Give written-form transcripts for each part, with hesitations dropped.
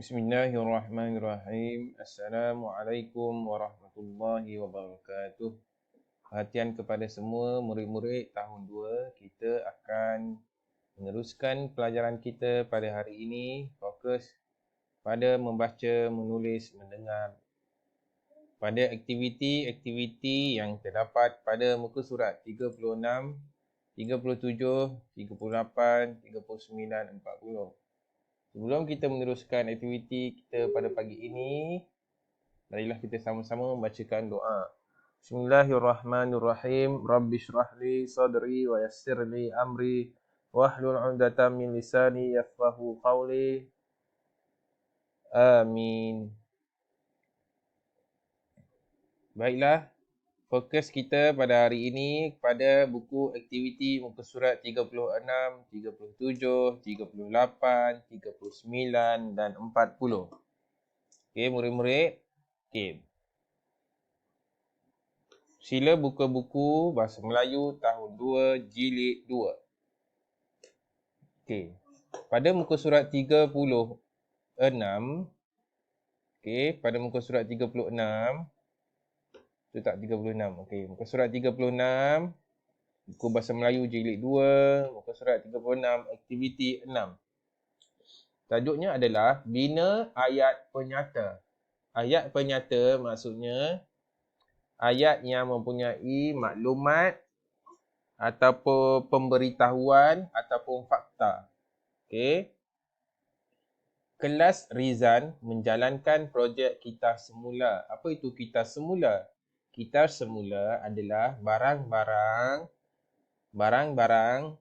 Bismillahirrahmanirrahim. Assalamualaikum warahmatullahi wabarakatuh. Perhatian kepada semua murid-murid tahun 2. Kita akan meneruskan pelajaran kita pada hari ini. Fokus pada membaca, menulis, mendengar. Pada aktiviti-aktiviti yang terdapat pada muka surat 36, 37, 38, 39, 40. Sebelum kita meneruskan aktiviti kita pada pagi ini, marilah kita sama-sama membacakan doa. Bismillahirrahmanirrahim. Rabbi shrah li sadri wa yassir li amri wahlul 'uqdatam min lisani yafqahu qawli. Amin. Baiklah, fokus kita pada hari ini pada buku aktiviti muka surat 36, 37, 38, 39 dan 40. Okey, murid-murid. Okey. Sila buka buku Bahasa Melayu tahun 2, jilid 2. Okey. Pada muka surat 36, okey, pada muka surat 36, itu tak 36. Okey, muka surat 36, buku Bahasa Melayu jilid 2, muka surat 36, aktiviti 6. Tajuknya adalah bina ayat penyata. Ayat penyata maksudnya ayat yang mempunyai maklumat ataupun pemberitahuan ataupun fakta. Okey. Kelas Rizan menjalankan projek kitab semula. Apa itu kitab semula? Kitab semula adalah barang-barang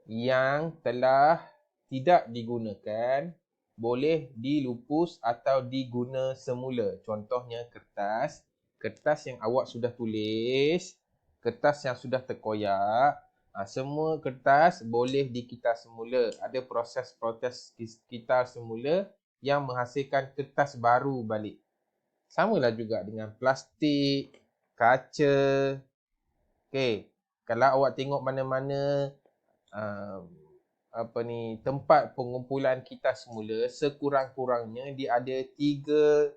yang telah tidak digunakan boleh dilupus atau diguna semula. Contohnya kertas yang awak sudah tulis, kertas yang sudah terkoyak, semua kertas boleh dikitar semula. Ada proses-proses kitar semula yang menghasilkan kertas baru balik. Samalah juga dengan plastik, kaca. Okey, kalau awak tengok mana-mana tempat pengumpulan kitar semula, sekurang-kurangnya dia ada 3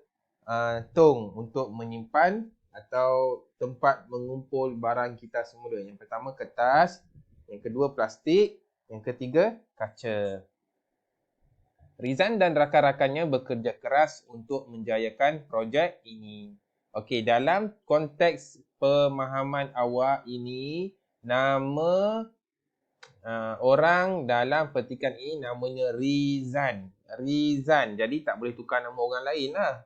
tong untuk menyimpan atau tempat mengumpul barang kitar semula. Yang pertama kertas, yang kedua plastik, yang ketiga kaca. Rizan dan rakan-rakannya bekerja keras untuk menjayakan projek ini. Okey, dalam konteks pemahaman awak ini, nama orang dalam petikan ini namanya Rizan. Rizan. Jadi tak boleh tukar nama orang lain lah.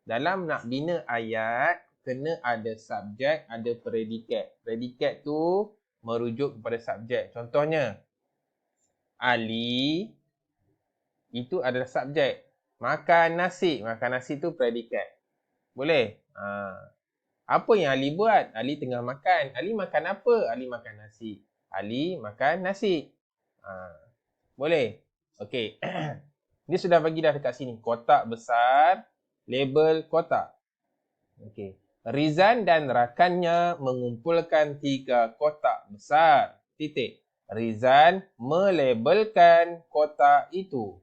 Dalam nak bina ayat, kena ada subjek, ada predikat. Predikat tu merujuk kepada subjek. Contohnya, Ali itu adalah subjek. Makan nasi. Makan nasi tu predikat. Boleh? Apa yang Ali buat? Ali tengah makan. Ali makan apa? Ali makan nasi. Ali makan nasi. Boleh? Okey. Dia sudah bagi dah dekat sini. Kotak besar, label kotak. Okey. Rizan dan rakannya mengumpulkan 3 kotak besar. Titik. Rizan melabelkan kotak itu.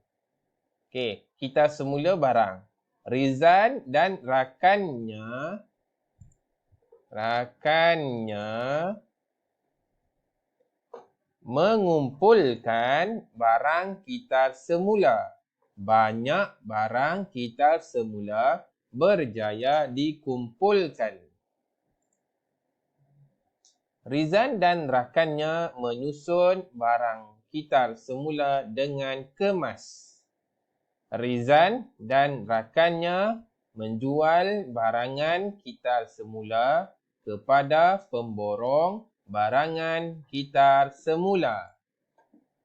Okey, kita semula barang. Rizan dan rakannya mengumpulkan barang kitar semula. Banyak barang kitar semula berjaya dikumpulkan. Rizan dan rakannya menyusun barang kitar semula dengan kemas. Rizan dan rakannya menjual barangan kitar semula kepada pemborong barangan kitar semula.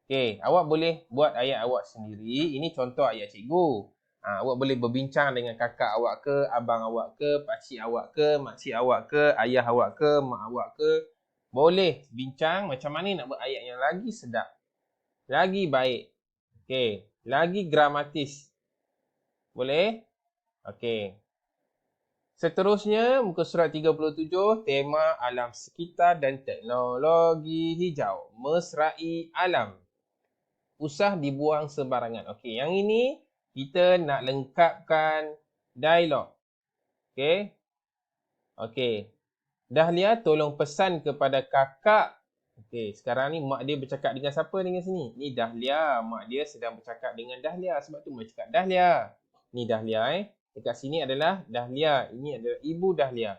Okey, awak boleh buat ayat awak sendiri. Ini contoh ayat cikgu. Awak boleh berbincang dengan kakak awak ke, abang awak ke, pakcik awak ke, makcik awak ke, ayah awak ke, mak awak ke. Boleh bincang macam mana nak buat ayat yang lagi sedap, lagi baik. Okey, lagi gramatis. Boleh? Okey. Seterusnya, muka surat 37, tema alam sekitar dan teknologi hijau. Mesrai alam. Usah dibuang sembarangan. Okey, yang ini kita nak lengkapkan dialog. Okey. Okey. Dahlia tolong pesan kepada kakak. Okey, sekarang ni mak dia bercakap dengan siapa dengan sini? Ni Dahlia. Mak dia sedang bercakap dengan Dahlia. Sebab tu mak cakap Dahlia. Ni Dahlia Dekat sini adalah Dahlia. Ini adalah ibu Dahlia.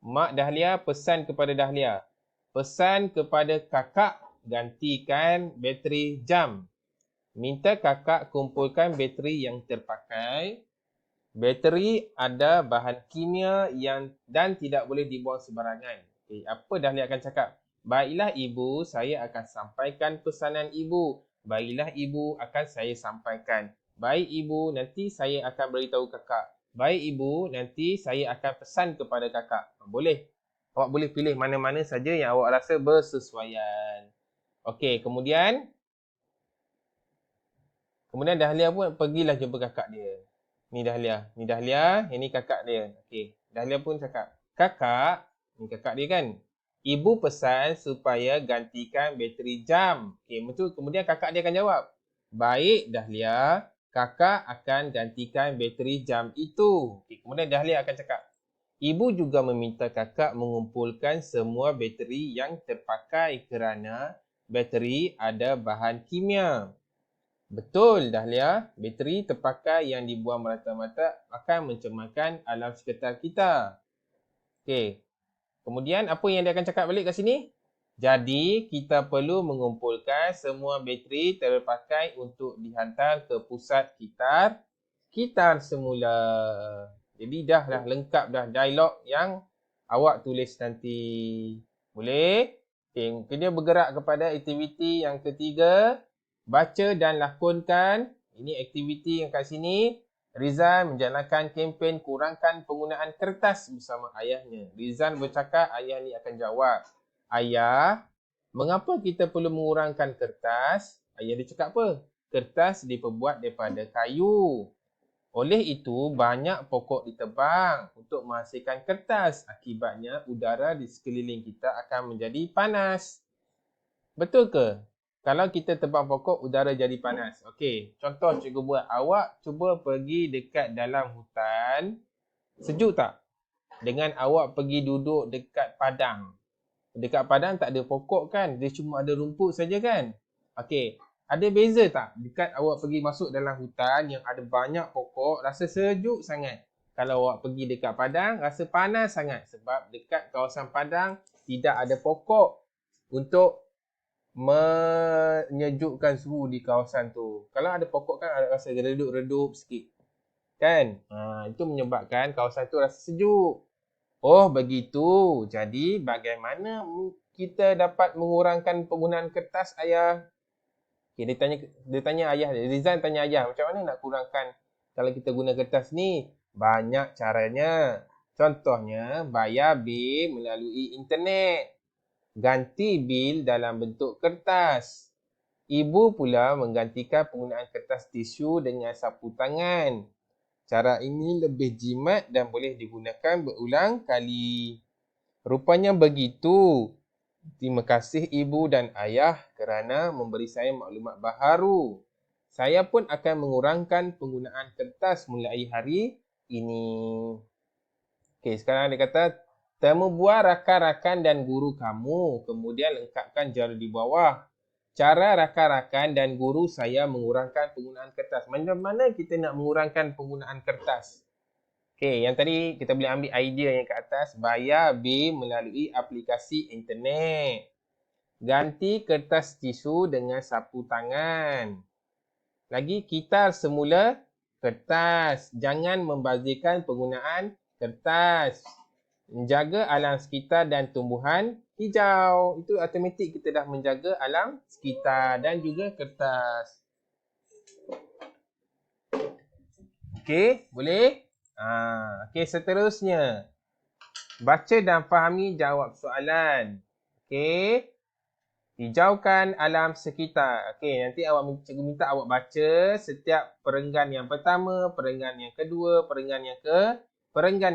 Mak Dahlia pesan kepada Dahlia. Pesan kepada kakak gantikan bateri jam. Minta kakak kumpulkan bateri yang terpakai. Bateri ada bahan kimia dan tidak boleh dibuang sembarangan. Okay, apa Dahlia akan cakap? Baiklah ibu, saya akan sampaikan pesanan ibu. Baiklah ibu, akan saya sampaikan. Baik ibu, nanti saya akan beritahu kakak. Baik ibu, nanti saya akan pesan kepada kakak. Boleh. Awak boleh pilih mana-mana saja yang awak rasa bersesuaian. Okey, kemudian Dahlia pun pergilah jumpa kakak dia. Ni Dahlia. Yang ni kakak dia. Okey. Dahlia pun cakap, kakak, ni kakak dia kan. Ibu pesan supaya gantikan bateri jam. Okey, kemudian kakak dia akan jawab. Baik Dahlia, kakak akan gantikan bateri jam itu. Okey, kemudian Dahlia akan cakap, ibu juga meminta kakak mengumpulkan semua bateri yang terpakai kerana bateri ada bahan kimia. Betul Dahlia, bateri terpakai yang dibuang merata-rata akan mencemarkan alam sekitar kita. Okey. Kemudian apa yang dia akan cakap balik kat sini? Jadi kita perlu mengumpulkan semua bateri terpakai untuk dihantar ke pusat kitar semula. Jadi dah lengkap dah dialog yang awak tulis nanti. Boleh? Okey, kita bergerak kepada aktiviti yang ketiga. Baca dan lakonkan. Ini aktiviti yang kat sini. Rizal menjalankan kempen kurangkan penggunaan kertas bersama ayahnya. Rizal bercakap, ayah ni akan jawab. Ayah, mengapa kita perlu mengurangkan kertas? Ayah dia cakap apa? Kertas diperbuat daripada kayu. Oleh itu, banyak pokok ditebang untuk menghasilkan kertas. Akibatnya, udara di sekeliling kita akan menjadi panas. Betul ke? Kalau kita tebang pokok, udara jadi panas. Okey, contoh cikgu buat. Awak cuba pergi dekat dalam hutan. Sejuk tak? Dengan awak pergi duduk dekat padang. Dekat padang tak ada pokok kan? Dia cuma ada rumput saja kan? Okey, ada beza tak? Dekat awak pergi masuk dalam hutan yang ada banyak pokok, rasa sejuk sangat. Kalau awak pergi dekat padang, rasa panas sangat. Sebab dekat kawasan padang, tidak ada pokok untuk menyejukkan suhu di kawasan tu. Kalau ada pokok kan ada rasa redup-redup sikit. Kan? Itu menyebabkan kawasan tu rasa sejuk. Oh, begitu. Jadi, bagaimana kita dapat mengurangkan penggunaan kertas, ayah? Okay, dia tanya ayah dia. Rizal tanya ayah, macam mana nak kurangkan kalau kita guna kertas ni? Banyak caranya. Contohnya, bayar bil melalui internet. Ganti bil dalam bentuk kertas. Ibu pula menggantikan penggunaan kertas tisu dengan sapu tangan. Cara ini lebih jimat dan boleh digunakan berulang kali. Rupanya begitu. Terima kasih ibu dan ayah kerana memberi saya maklumat baharu. Saya pun akan mengurangkan penggunaan kertas mulai hari ini. Okey, sekarang dia kata, temu buah rakan-rakan dan guru kamu. Kemudian lengkapkan jari di bawah. Cara rakan-rakan dan guru saya mengurangkan penggunaan kertas. Macam mana kita nak mengurangkan penggunaan kertas? Okey, yang tadi kita boleh ambil idea yang kat atas. Bayar bil melalui aplikasi internet. Ganti kertas tisu dengan sapu tangan. Lagi, kitar semula kertas. Jangan membazirkan penggunaan kertas. Menjaga alam sekitar dan tumbuhan hijau. Itu automatik kita dah menjaga alam sekitar dan juga kertas. Okey, boleh? Okey, seterusnya. Baca dan fahami jawab soalan. Okey. Hijaukan alam sekitar. Okey, nanti cikgu minta awak baca setiap perenggan yang pertama, perenggan yang kedua, perenggan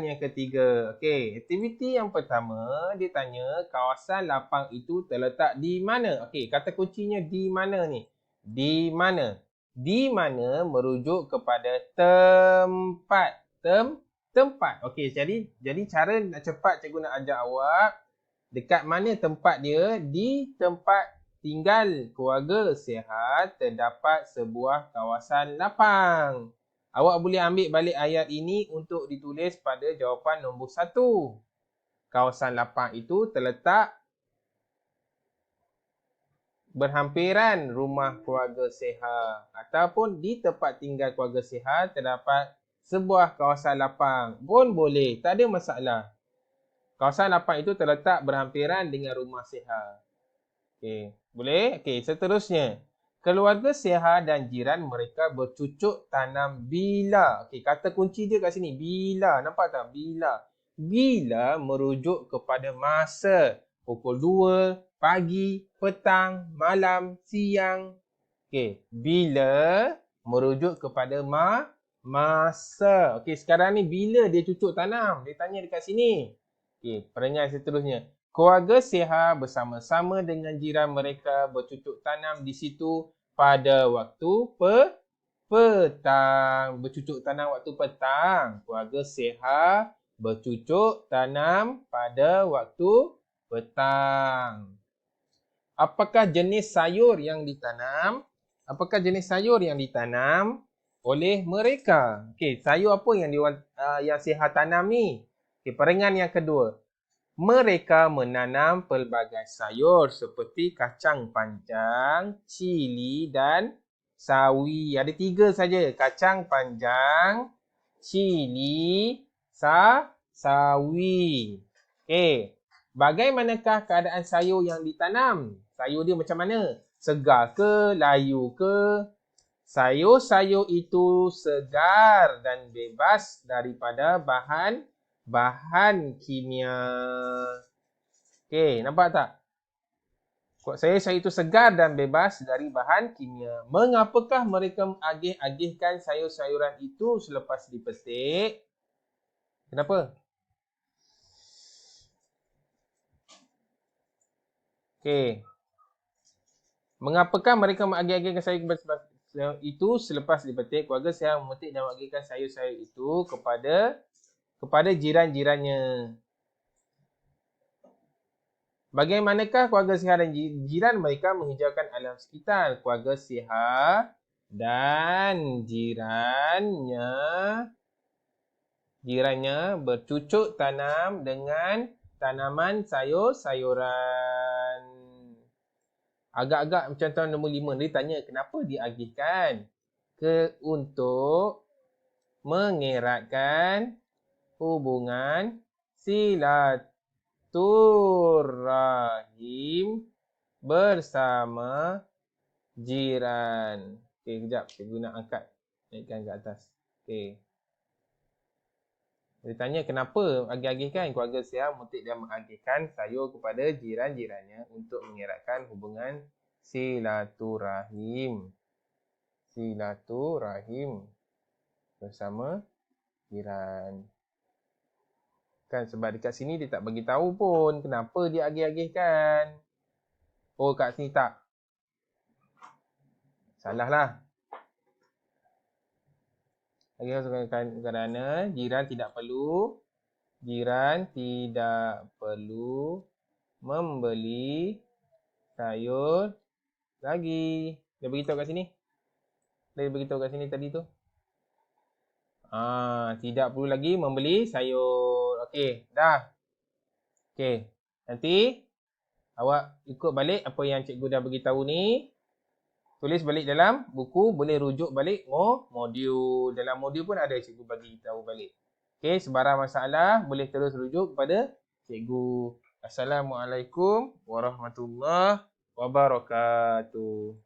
yang ketiga. Okey, aktiviti yang pertama, dia tanya kawasan lapang itu terletak di mana? Okey, kata kuncinya di mana ni? Di mana? Di mana merujuk kepada tempat. Tempat. Okey, jadi cara nak cepat cikgu nak ajar awak, dekat mana tempat dia? Di tempat tinggal keluarga sihat terdapat sebuah kawasan lapang. Awak boleh ambil balik ayat ini untuk ditulis pada jawapan nombor 1. Kawasan lapang itu terletak berhampiran rumah keluarga sihat ataupun di tempat tinggal keluarga sihat terdapat sebuah kawasan lapang pun boleh, tak ada masalah. Kawasan lapang itu terletak berhampiran dengan rumah sihat. Okey, boleh? Okey, seterusnya. Keluarga sihat dan jiran mereka bercucuk tanam bila. Okey, kata kunci dia kat sini. Bila. Nampak tak? Bila. Bila merujuk kepada masa. Pukul 2, pagi, petang, malam, siang. Okey, bila merujuk kepada masa. Okey, sekarang ni bila dia cucuk tanam? Dia tanya dekat sini. Okey, perengai seterusnya. Keluarga sihat bersama-sama dengan jiran mereka bercucuk tanam di situ pada waktu petang. Bercucuk tanam waktu petang. Keluarga sihat bercucuk tanam pada waktu petang. Apakah jenis sayur yang ditanam? Apakah jenis sayur yang ditanam oleh mereka? Okey, sayur apa yang sihat tanam ni? Okey, perengan yang kedua. Mereka menanam pelbagai sayur seperti kacang panjang, cili dan sawi. Ada 3 saja. Kacang panjang, cili, sawi. Okey. Bagaimanakah keadaan sayur yang ditanam? Sayur dia macam mana? Segar ke? Layu ke? Sayur-sayur itu segar dan bebas daripada bahan kimia. Okey, nampak tak? Sayur-sayur itu segar dan bebas dari bahan kimia. Mengapakah mereka agih-agihkan sayur-sayuran itu selepas dipetik? Kenapa? Okey. Mengapakah mereka mengagih-agihkan sayur itu selepas dipetik? Keluarga sihat memetik dan mengagihkan sayur-sayur itu kepada jiran-jirannya. Bagaimanakah keluarga sihat dan jiran mereka menghijaukan alam sekitar? Keluarga sihat dan jirannya bercucuk tanam dengan tanaman sayur-sayuran. Agak-agak macam tahun nombor 5. Dia tanya kenapa diagihkan? Untuk mengeratkan hubungan silaturahim bersama jiran. Okey, kejap. Cikgu nak angkat. Naikkan ke atas. Okey. Dia tanya kenapa agih-agihkan? Keluarga sihat memetik dan mengagihkan sayur kepada jiran-jirannya untuk mengeratkan hubungan silaturahim. Silaturahim bersama jiran. Kan sebab dekat sini dia tak bagi tahu pun kenapa dia agih-agihkan. Oh, kat sini tak. Salah lah. Agihkan kerana jiran tidak perlu membeli sayur lagi. Dia beritahu kat sini. Dia beritahu kat sini tadi tu. Tidak perlu lagi membeli sayur. Okey, dah. Okey, nanti awak ikut balik apa yang cikgu dah beritahu ni. Tulis balik dalam buku, boleh rujuk balik modul. Dalam modul pun ada cikgu bagi tahu balik. Okey, sebarang masalah boleh terus rujuk kepada cikgu. Assalamualaikum warahmatullahi wabarakatuh.